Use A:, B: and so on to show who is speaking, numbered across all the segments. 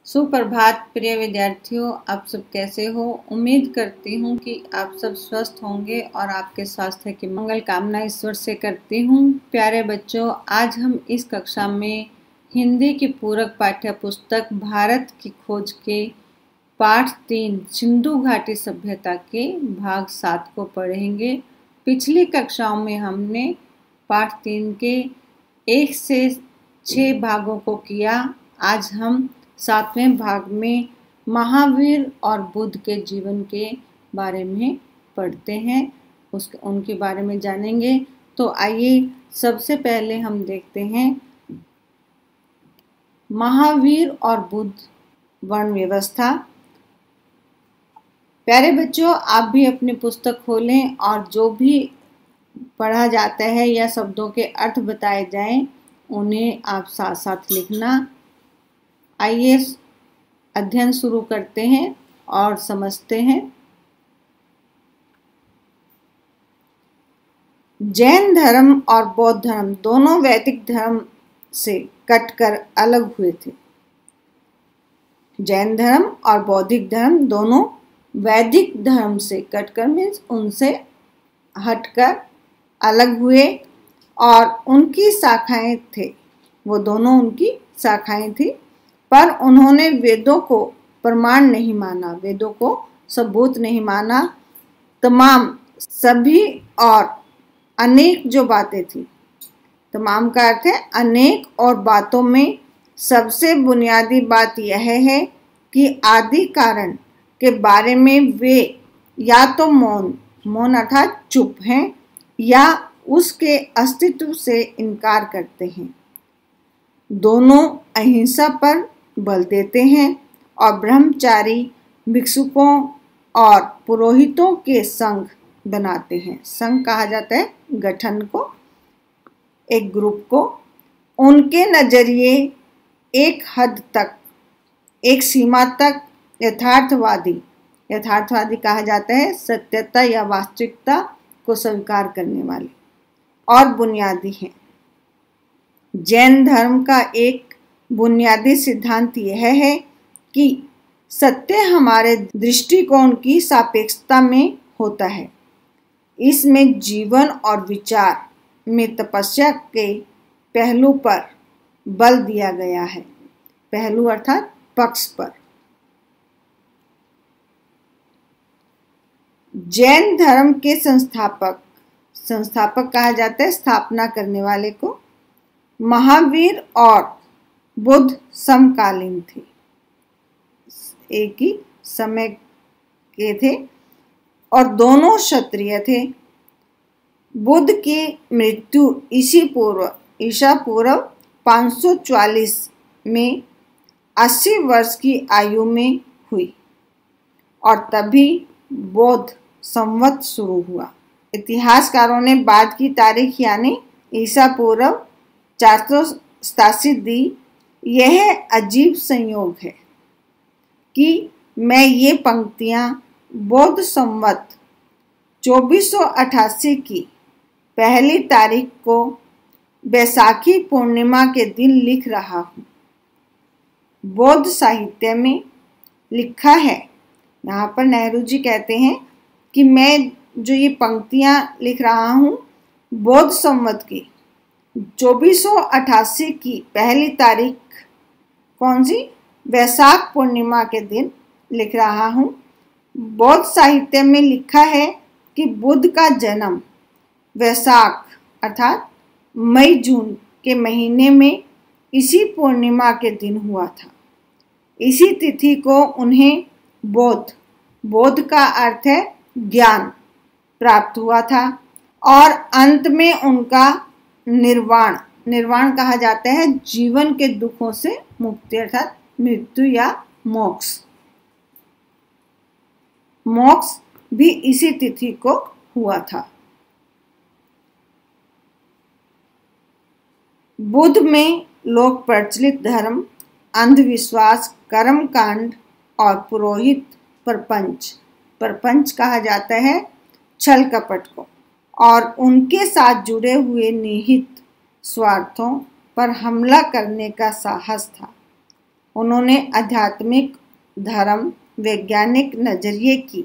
A: सुप्रभात प्रिय विद्यार्थियों, आप सब कैसे हो। उम्मीद करती हूँ कि आप सब स्वस्थ होंगे और आपके स्वास्थ्य की मंगल कामना ईश्वर से करती हूँ। प्यारे बच्चों, आज हम इस कक्षा में हिंदी की पूरक पाठ्य पुस्तक भारत की खोज के पाठ 3 सिंधु घाटी सभ्यता के भाग 7 को पढ़ेंगे। पिछली कक्षाओं में हमने पाठ 3 के 1 से 6 भागों को किया। आज हम 7वें भाग में महावीर और बुद्ध के जीवन के बारे में पढ़ते हैं, उनके बारे में जानेंगे। तो आइए सबसे पहले हम देखते हैं महावीर और बुद्ध वर्ण व्यवस्था। प्यारे बच्चों, आप भी अपनी पुस्तक खोलें और जो भी पढ़ा जाता है या शब्दों के अर्थ बताए जाएं, उन्हें आप साथ साथ लिखना। आइए अध्ययन शुरू करते हैं और समझते हैं। जैन धर्म और बौद्ध धर्म दोनों वैदिक धर्म से कटकर अलग हुए थे। जैन धर्म और बौद्धिक धर्म दोनों वैदिक धर्म से कटकर मीन्स उनसे हटकर अलग हुए और उनकी शाखाएं थे, वो दोनों उनकी शाखाएं थी, पर उन्होंने वेदों को प्रमाण नहीं माना, वेदों को सबूत नहीं माना। तमाम सभी और अनेक जो बातें थी, तमाम का अर्थ है अनेक, और बातों में सबसे बुनियादी बात यह है कि आदि कारण के बारे में वे या तो मौन अर्थात चुप हैं या उसके अस्तित्व से इनकार करते हैं। दोनों अहिंसा पर बल देते हैं और ब्रह्मचारी भिक्षुकों और पुरोहितों के संघ बनाते हैं। संघ कहा जाता है गठन को, एक ग्रुप को। उनके नजरिए एक हद तक, एक सीमा तक यथार्थवादी कहा जाता है, सत्यता या वास्तविकता को स्वीकार करने वाले और बुनियादी हैं। जैन धर्म का एक बुनियादी सिद्धांत यह है कि सत्य हमारे दृष्टिकोण की सापेक्षता में होता है। इसमें जीवन और विचार में तपस्या के पहलू पर बल दिया गया है। पहलू अर्थात पक्ष पर। जैन धर्म के संस्थापक कहा जाता है स्थापना करने वाले को। महावीर और बुद्ध समकालीन थे, एक ही समय के थे और दोनों क्षत्रिय थे। बुद्ध की मृत्यु ईसा पूर्व 544 में 80 वर्ष की आयु में हुई और तभी बौद्ध संवत शुरू हुआ। इतिहासकारों ने बाद की तारीख यानी ईसा पूर्व 487 दी। यह अजीब संयोग है कि मैं ये पंक्तियां बौद्ध संवत 2488 की पहली तारीख को बैसाखी पूर्णिमा के दिन लिख रहा हूँ। बौद्ध साहित्य में लिखा है, यहाँ पर नेहरू जी कहते हैं कि मैं जो ये पंक्तियां लिख रहा हूँ बौद्ध संवत की 2488 की पहली तारीख, कौन सी, वैशाख पूर्णिमा के दिन लिख रहा हूँ। बौद्ध साहित्य में लिखा है कि बुद्ध का जन्म वैशाख अर्थात मई जून के महीने में इसी पूर्णिमा के दिन हुआ था। इसी तिथि को उन्हें बोध का अर्थ है ज्ञान प्राप्त हुआ था और अंत में उनका निर्वाण कहा जाता है जीवन के दुखों से मुक्ति अर्थात मृत्यु या मोक्ष भी इसी तिथि को हुआ था। बुद्ध में लोक प्रचलित धर्म, अंधविश्वास, कर्मकांड और पुरोहित परपंच कहा जाता है छल कपट को, और उनके साथ जुड़े हुए निहित स्वार्थों पर हमला करने का साहस था। उन्होंने आध्यात्मिक, धर्म, वैज्ञानिक नजरिए की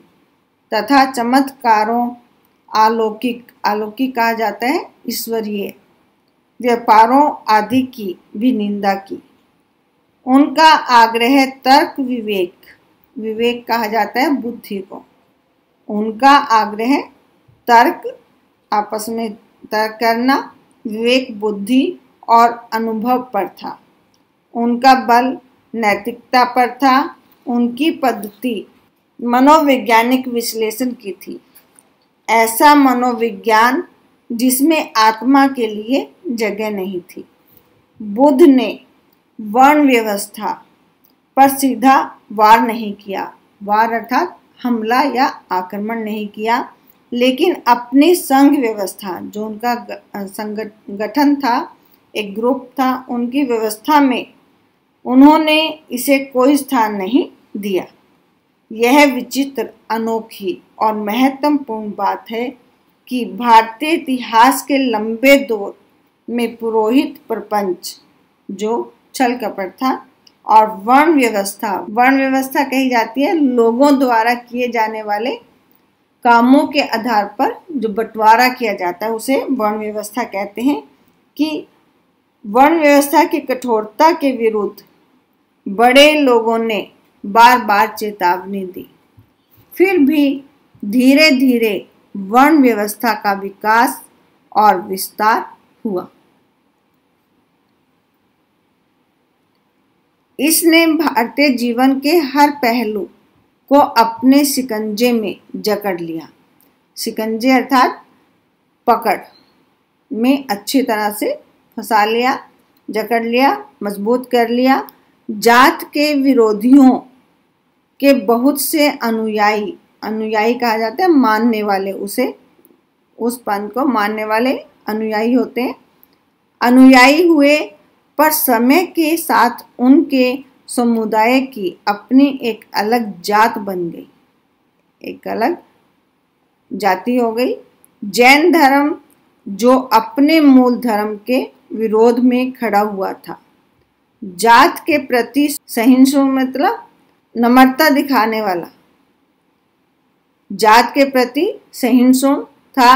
A: तथा चमत्कारों, अलौकिक कहा जाता है, ईश्वरीय व्यापारों आदि की भी निंदा की। उनका आग्रह तर्क विवेक कहा जाता है बुद्धि को। उनका आग्रह तर्क, आपस में तर्क करना, विवेक, बुद्धि और अनुभव पर था। उनका बल नैतिकता पर था। उनकी पद्धति मनोवैज्ञानिक विश्लेषण की थी, ऐसा मनोविज्ञान जिसमें आत्मा के लिए जगह नहीं थी। बुद्ध ने वर्ण व्यवस्था पर सीधा वार नहीं किया, वार अर्थात हमला या आक्रमण नहीं किया, लेकिन अपनी संघ व्यवस्था, जो उनका संगठन था, एक ग्रुप था, उनकी व्यवस्था में उन्होंने इसे कोई स्थान नहीं दिया। यह विचित्र, अनोखी और महत्वपूर्ण बात है कि भारतीय इतिहास के लंबे दौर में पुरोहित प्रपंच, जो छल कपट था, और वर्ण व्यवस्था कही जाती है लोगों द्वारा किए जाने वाले कामों के आधार पर जो बंटवारा किया जाता है, उसे वर्ण व्यवस्था कहते हैं। कि वर्ण व्यवस्था की कठोरता के विरुद्ध बड़े लोगों ने बार बार चेतावनी दी, फिर भी धीरे धीरे वर्ण व्यवस्था का विकास और विस्तार हुआ। इसने भारतीय जीवन के हर पहलू को अपने शिकंजे में जकड़ लिया। शिकंजे अर्थात पकड़ में अच्छी तरह से फंसा लिया, जकड़ लिया, मजबूत कर लिया। जात के विरोधियों के बहुत से अनुयायी कहा जाता है, मानने वाले, उस पंथ को मानने वाले अनुयायी होते हैं, अनुयायी हुए, पर समय के साथ उनके समुदाय की अपनी एक अलग जात बन गई, एक अलग जाति हो गई। जैन धर्म, जो अपने मूल धर्म के विरोध में खड़ा हुआ था, जात के प्रति सहिष्णु मतलब नम्रता दिखाने वाला, जात के प्रति सहिष्णु था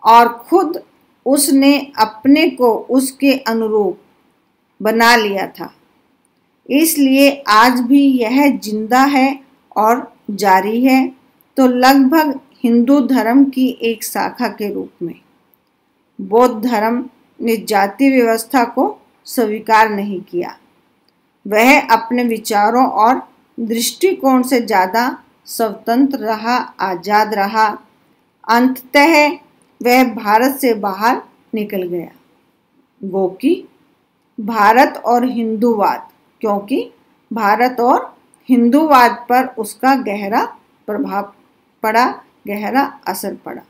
A: और खुद उसने अपने को उसके अनुरूप बना लिया था। इसलिए आज भी यह जिंदा है और जारी है, तो लगभग हिंदू धर्म की एक शाखा के रूप में। बौद्ध धर्म ने जाति व्यवस्था को स्वीकार नहीं किया। वह अपने विचारों और दृष्टिकोण से ज़्यादा स्वतंत्र रहा, आज़ाद रहा। अंततः वह भारत से बाहर निकल गया। गोकी भारत और हिंदूवाद, क्योंकि भारत और हिंदूवाद पर उसका गहरा प्रभाव पड़ा, गहरा असर पड़ा।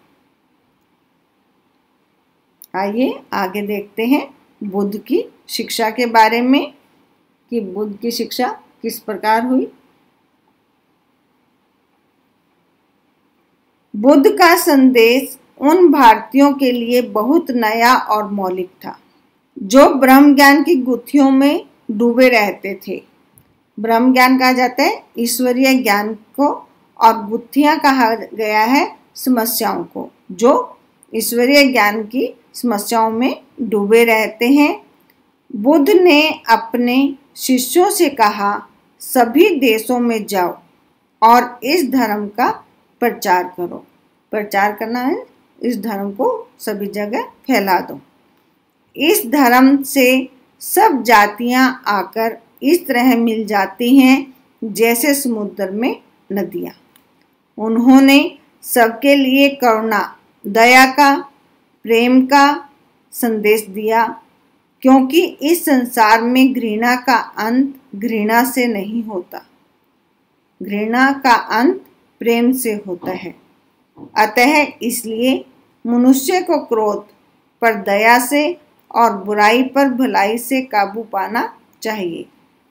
A: आइए आगे देखते हैं बुद्ध की शिक्षा के बारे में कि बुद्ध की शिक्षा किस प्रकार हुई। बुद्ध का संदेश उन भारतीयों के लिए बहुत नया और मौलिक था जो ब्रह्म ज्ञान की गुत्थियों में डूबे रहते थे। ब्रह्म ज्ञान कहा जाता है ईश्वरीय ज्ञान को, और गुत्थियां कहा गया है समस्याओं को, जो ईश्वरीय ज्ञान की समस्याओं में डूबे रहते हैं। बुद्ध ने अपने शिष्यों से कहा, सभी देशों में जाओ और इस धर्म का प्रचार करो। प्रचार करना है, इस धर्म को सभी जगह फैला दो। इस धर्म से सब जातियां आकर इस तरह मिल जाती हैं जैसे समुद्र में नदियां। उन्होंने सबके लिए करुणा, दया का, प्रेम का संदेश दिया, क्योंकि इस संसार में घृणा का अंत घृणा से नहीं होता, घृणा का अंत प्रेम से होता है। अतः इसलिए मनुष्य को क्रोध पर दया से और बुराई पर भलाई से काबू पाना चाहिए।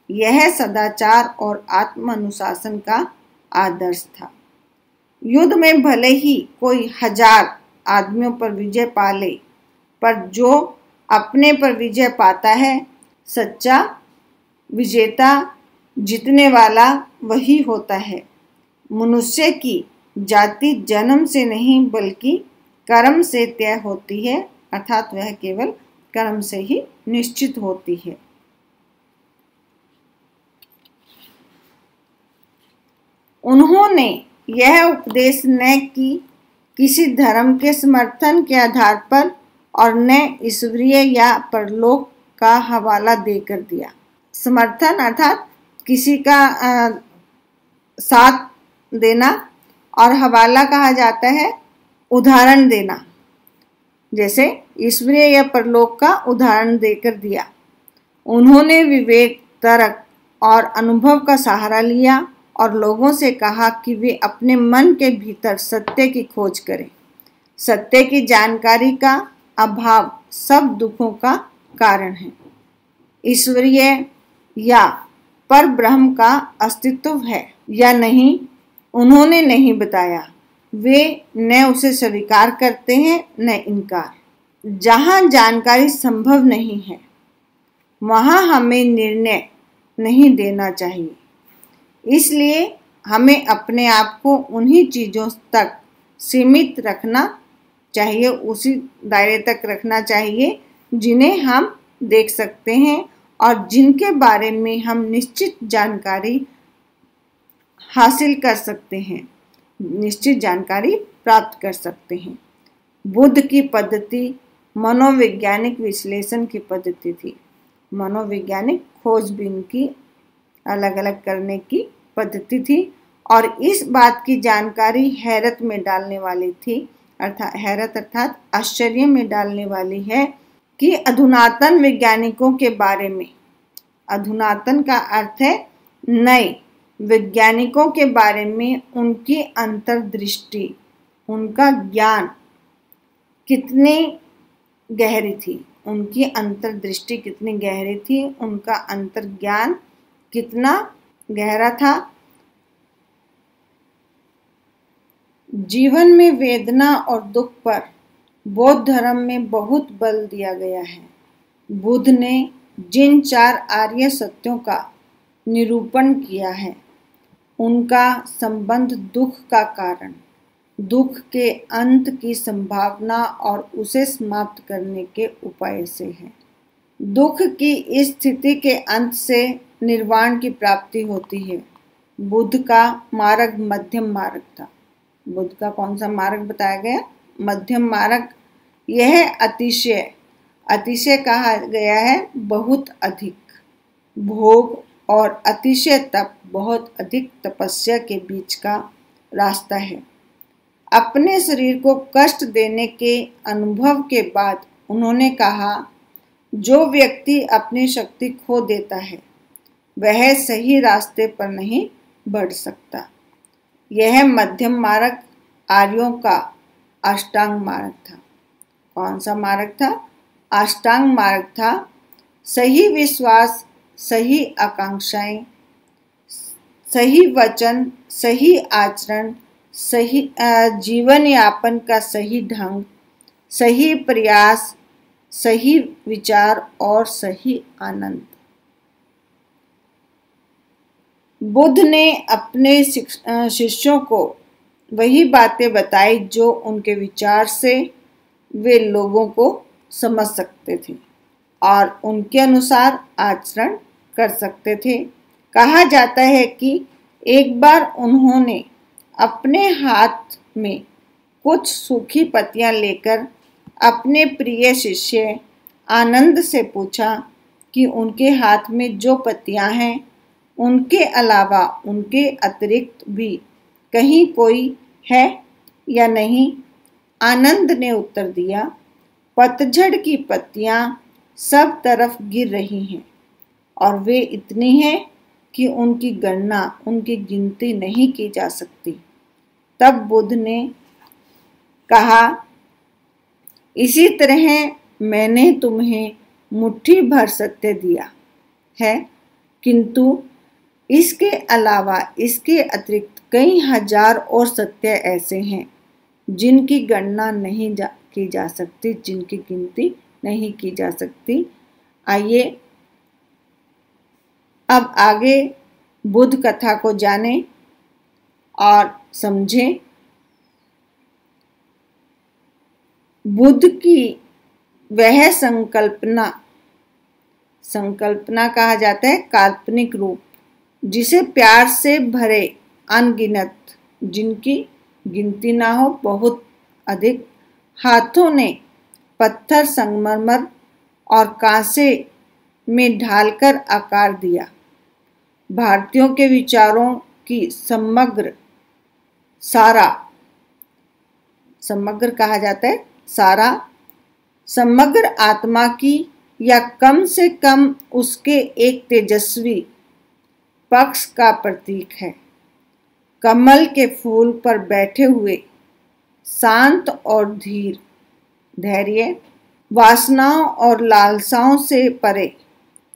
A: यह सदाचार और आत्म अनुशासन का आदर्श था। युद्ध में भले ही कोई 1000 आदमियों पर विजय पा ले, पर जो अपने पर विजय पाता है, सच्चा विजेता जीतने वाला वही होता है। मनुष्य की जाति जन्म से नहीं बल्कि कर्म से तय होती है, अर्थात वह केवल कर्म से ही निश्चित होती है। उन्होंने यह उपदेश न कि किसी धर्म के समर्थन के आधार पर और न ईश्वरीय या परलोक का हवाला देकर दिया। समर्थन अर्थात किसी का साथ देना, और हवाला कहा जाता है उदाहरण देना, जैसे ईश्वरीय या परलोक का उदाहरण देकर दिया। उन्होंने विवेक, तर्क और अनुभव का सहारा लिया और लोगों से कहा कि वे अपने मन के भीतर सत्य की खोज करें। सत्य की जानकारी का अभाव सब दुखों का कारण है। ईश्वरीय या पर ब्रह्म का अस्तित्व है या नहीं, उन्होंने नहीं बताया। वे न उसे स्वीकार करते हैं न इनकार। जहाँ जानकारी संभव नहीं है वहाँ हमें निर्णय नहीं देना चाहिए। इसलिए हमें अपने आप को उन्हीं चीज़ों तक सीमित रखना चाहिए, उसी दायरे तक रखना चाहिए जिन्हें हम देख सकते हैं और जिनके बारे में हम निश्चित जानकारी हासिल कर सकते हैं, निश्चित जानकारी प्राप्त कर सकते हैं। बुद्ध की पद्धति मनोवैज्ञानिक विश्लेषण की पद्धति थी। मनोवैज्ञानिक खोजबीन की अलग अलग करने की पद्धति थी और इस बात की जानकारी हैरत में डालने वाली थी, अर्थात आश्चर्य में डालने वाली है कि अधुनातन वैज्ञानिकों के बारे में, अधुनातन का अर्थ है नए वैज्ञानिकों के बारे में उनकी अंतर्दृष्टि, उनका ज्ञान कितनी गहरी थी, उनकी अंतर्दृष्टि कितनी गहरी थी, उनका अंतर्ज्ञान कितना गहरा था। जीवन में वेदना और दुख पर बौद्ध धर्म में बहुत बल दिया गया है। बुद्ध ने जिन 4 आर्य सत्यों का निरूपण किया है उनका संबंध दुख का कारण, दुख के अंत की संभावना और उसे समाप्त करने के उपाय से है। दुख की इस स्थिति के अंत से निर्वाण की प्राप्ति होती है। बुद्ध का मार्ग मध्यम मार्ग था। बुद्ध का कौन सा मार्ग बताया गया? मध्यम मार्ग। यह अतिशय कहा गया है बहुत अधिक भोग और अतिशय तप, बहुत अधिक तपस्या के बीच का रास्ता है। अपने शरीर को कष्ट देने के अनुभव के बाद उन्होंने कहा, जो व्यक्ति अपनी शक्ति खो देता है वह सही रास्ते पर नहीं बढ़ सकता। यह मध्यम मार्ग आर्यों का अष्टांग मार्ग था। कौन सा मार्ग था? अष्टांग मार्ग था। सही विश्वास, सही आकांक्षाएं, सही वचन, सही आचरण, सही जीवन यापन का सही ढंग, सही प्रयास, सही विचार और सही आनंद। बुद्ध ने अपने शिष्यों को वही बातें बताई जो उनके विचार से वे लोगों को समझ सकते थे और उनके अनुसार आचरण कर सकते थे। कहा जाता है कि एक बार उन्होंने अपने हाथ में कुछ सूखी पत्तियां लेकर अपने प्रिय शिष्य आनंद से पूछा कि उनके हाथ में जो पत्तियां हैं उनके अलावा उनके अतिरिक्त भी कहीं कोई है या नहीं। आनंद ने उत्तर दिया, पतझड़ की पत्तियां सब तरफ गिर रही हैं और वे इतनी हैं कि उनकी गणना, उनकी गिनती नहीं की जा सकती। तब बुद्ध ने कहा, इसी तरह मैंने तुम्हें मुट्ठी भर सत्य दिया है, किंतु इसके अलावा, इसके अतिरिक्त कई हजार और सत्य ऐसे हैं जिनकी गणना नहीं की जा सकती, जिनकी गिनती नहीं की जा सकती। आइए अब आगे बुद्ध कथा को जानें और समझें। बुद्ध की वह संकल्पना कहा जाता है काल्पनिक रूप, जिसे प्यार से भरे अनगिनत, जिनकी गिनती ना हो, बहुत अधिक हाथों ने पत्थर, संगमरमर और कांसे में ढालकर आकार दिया। भारतीयों के विचारों की समग्र कहा जाता है सारा, समग्र आत्मा की या कम से कम उसके एक तेजस्वी पक्ष का प्रतीक है। कमल के फूल पर बैठे हुए शांत और धैर्य, वासनाओं और लालसाओं से परे,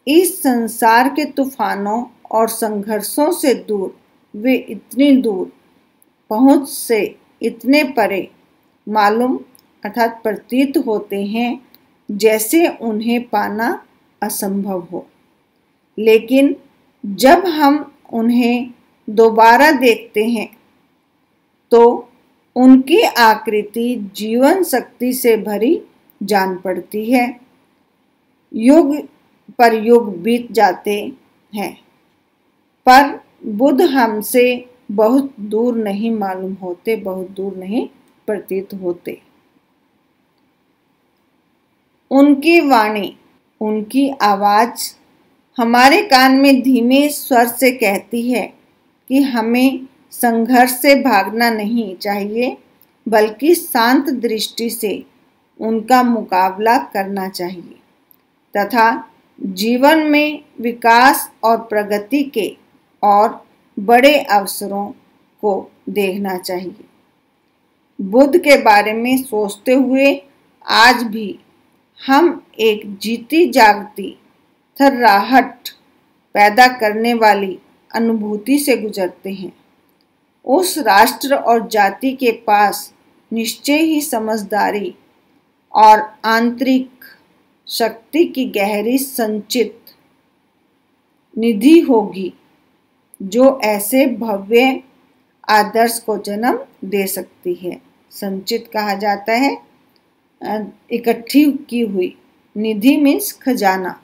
A: इस संसार के तूफानों और संघर्षों से दूर, वे इतनी दूर पहुंच से इतने परे मालूम अर्थात प्रतीत होते हैं जैसे उन्हें पाना असंभव हो। लेकिन जब हम उन्हें दोबारा देखते हैं तो उनकी आकृति जीवन शक्ति से भरी जान पड़ती है। युग पर युग बीत जाते हैं, पर बुद्ध हमसे बहुत दूर नहीं मालूम होते, बहुत दूर नहीं प्रतीत होते। उनकी वाणी, उनकी आवाज हमारे कान में धीमे स्वर से कहती है कि हमें संघर्ष से भागना नहीं चाहिए, बल्कि शांत दृष्टि से उनका मुकाबला करना चाहिए तथा जीवन में विकास और प्रगति के और बड़े अवसरों को देखना चाहिए। बुद्ध के बारे में सोचते हुए आज भी हम एक जीती जागती थर्राहट पैदा करने वाली अनुभूति से गुजरते हैं। उस राष्ट्र और जाति के पास निश्चय ही समझदारी और आंतरिक शक्ति की गहरी संचित निधि होगी, जो ऐसे भव्य आदर्श को जन्म दे सकती है। संचित कहा जाता है इकट्ठी की हुई, निधि मीन्स खजाना,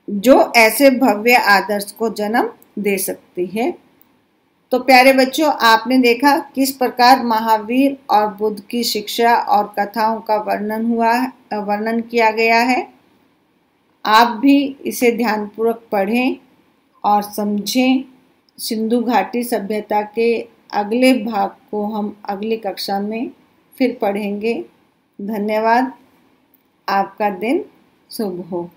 A: जो ऐसे भव्य आदर्श को जन्म दे सकती है। तो प्यारे बच्चों, आपने देखा किस प्रकार महावीर और बुद्ध की शिक्षा और कथाओं का वर्णन किया गया है। आप भी इसे ध्यानपूर्वक पढ़ें और समझें। सिंधु घाटी सभ्यता के अगले भाग को हम अगली कक्षा में फिर पढ़ेंगे। धन्यवाद। आपका दिन शुभ हो।